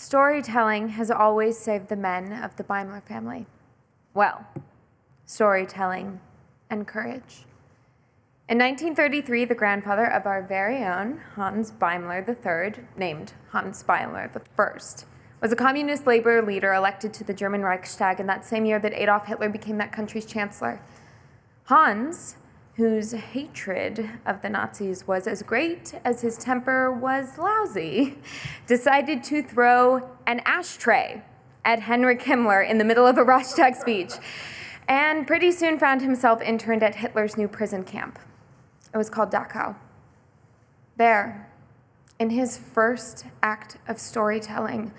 Storytelling has always saved the men of the Beimler family. Well, storytelling and courage. In 1933, the grandfather of our very own Hans Beimler III, named Hans Beimler I, was a communist labor leader elected to the German Reichstag in that same year that Adolf Hitler became that country's chancellor. Hans, whose hatred of the Nazis was as great as his temper was lousy, decided to throw an ashtray at Heinrich Himmler in the middle of a Reichstag speech, and pretty soon found himself interned at Hitler's new prison camp. It was called Dachau. There, in his first act of storytelling,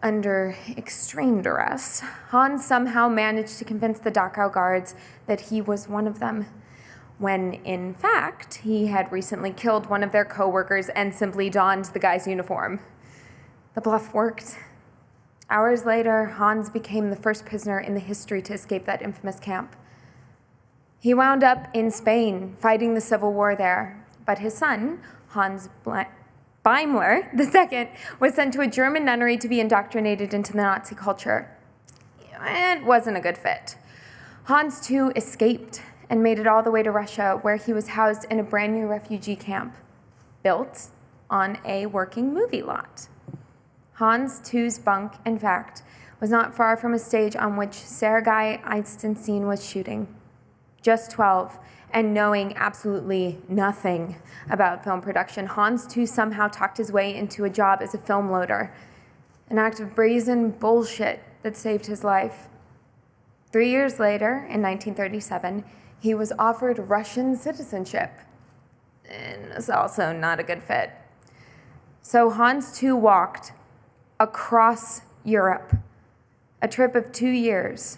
under extreme duress, Hans somehow managed to convince the Dachau guards that he was one of them, when in fact he had recently killed one of their co-workers and simply donned the guy's uniform. The bluff worked. Hours later, Hans became the first prisoner in the history to escape that infamous camp. He wound up in Spain, fighting the civil war there, but his son, Hans Beimler II, was sent to a German nunnery to be indoctrinated into the Nazi culture. It wasn't a good fit. Hans, too, escaped and made it all the way to Russia, where he was housed in a brand new refugee camp, built on a working movie lot. Hans II's bunk, in fact, was not far from a stage on which Sergei Eisenstein was shooting. Just 12, and knowing absolutely nothing about film production, Hans II somehow talked his way into a job as a film loader, an act of brazen bullshit that saved his life. 3 years later, in 1937, he was offered Russian citizenship, and it was also not a good fit. So Hans II walked across Europe, a trip of 2 years,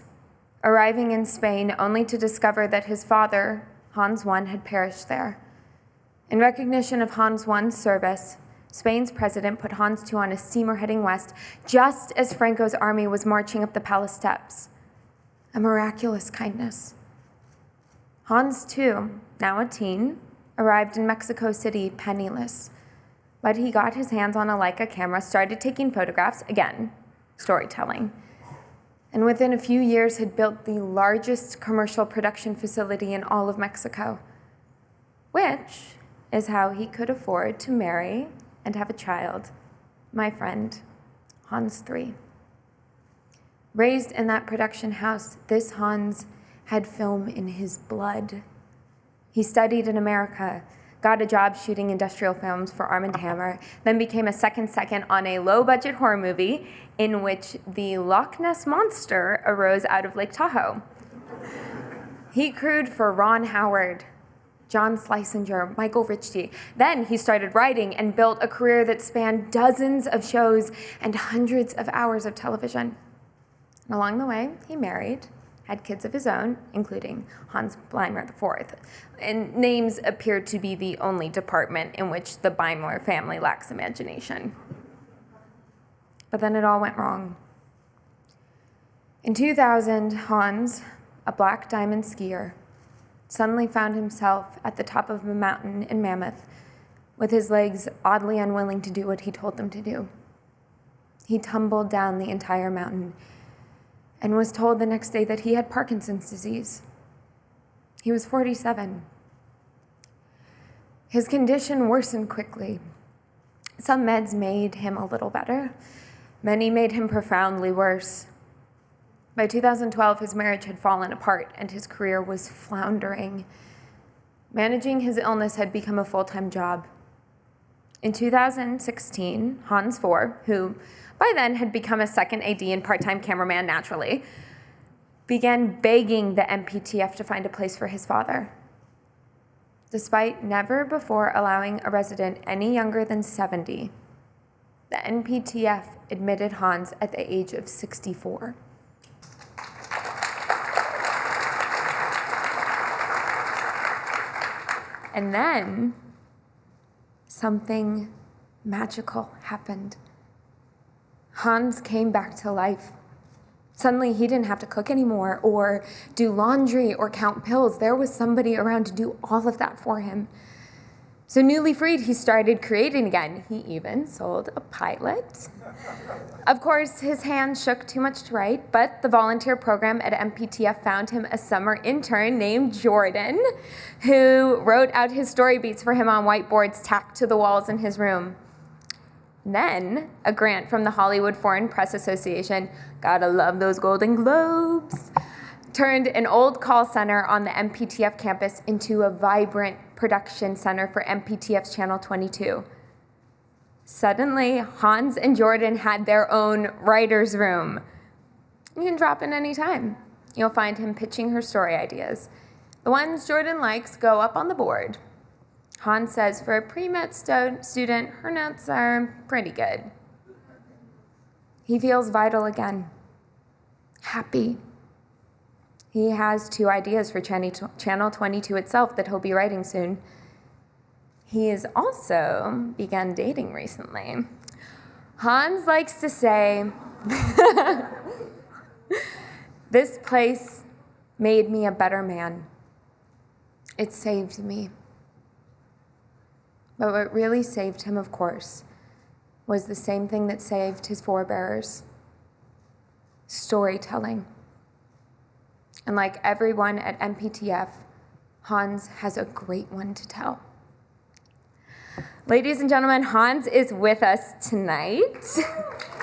arriving in Spain only to discover that his father, Hans I, had perished there. In recognition of Hans I's service, Spain's president put Hans II on a steamer heading west just as Franco's army was marching up the palace steps. A miraculous kindness. Hans II, now a teen, arrived in Mexico City penniless, but he got his hands on a Leica camera, started taking photographs, again, storytelling, and within a few years had built the largest commercial production facility in all of Mexico, which is how he could afford to marry and have a child, my friend, Hans III. Raised in that production house, this Hans had film in his blood. He studied in America, got a job shooting industrial films for Arm & Hammer, then became a second on a low-budget horror movie in which the Loch Ness Monster arose out of Lake Tahoe. He crewed for Ron Howard, John Schlesinger, Michael Ritchie. Then he started writing and built a career that spanned dozens of shows and hundreds of hours of television. And along the way, he married, had kids of his own, including Hans Beimler IV. And names appear to be the only department in which the Beimler family lacks imagination. But then it all went wrong. In 2000, Hans, a black diamond skier, suddenly found himself at the top of a mountain in Mammoth with his legs oddly unwilling to do what he told them to do. He tumbled down the entire mountain and was told the next day that he had Parkinson's disease. He was 47. His condition worsened quickly. Some meds made him a little better. Many made him profoundly worse. By 2012, his marriage had fallen apart and his career was floundering. Managing his illness had become a full-time job. In 2016, Hans IV, who by then had become a second AD and part-time cameraman naturally, began begging the NPTF to find a place for his father. Despite never before allowing a resident any younger than 70, the NPTF admitted Hans at the age of 64. And then something magical happened. Hans came back to life. Suddenly, he didn't have to cook anymore or do laundry or count pills. There was somebody around to do all of that for him. So newly freed, he started creating again. He even sold a pilot. Of course, his hands shook too much to write, but the volunteer program at MPTF found him a summer intern named Jordan, who wrote out his story beats for him on whiteboards tacked to the walls in his room. Then, a grant from the Hollywood Foreign Press Association, gotta love those Golden Globes, turned an old call center on the MPTF campus into a vibrant production center for MPTF's Channel 22. Suddenly, Hans and Jordan had their own writer's room. You can drop in any time. You'll find him pitching her story ideas. The ones Jordan likes go up on the board. Hans says for a pre-med student, her notes are pretty good. He feels vital again, happy. He has 2 ideas for Channel 22 itself that he'll be writing soon. He has also begun dating recently. Hans likes to say, "This place made me a better man. It saved me." But what really saved him, of course, was the same thing that saved his forebears: storytelling. And like everyone at MPTF, Hans has a great one to tell. Ladies and gentlemen, Hans is with us tonight.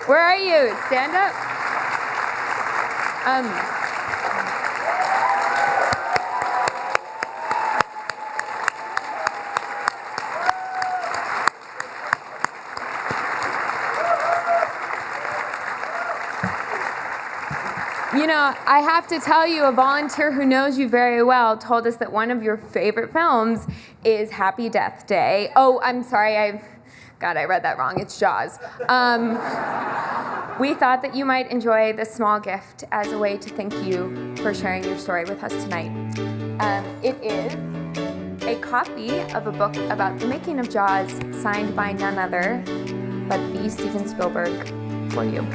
Where are you? Stand up. You know, I have to tell you, a volunteer who knows you very well told us that one of your favorite films is Happy Death Day. Oh, I'm sorry, I read that wrong. It's Jaws. We thought that you might enjoy this small gift as a way to thank you for sharing your story with us tonight. It is a copy of a book about the making of Jaws, signed by none other but the Steven Spielberg, for you.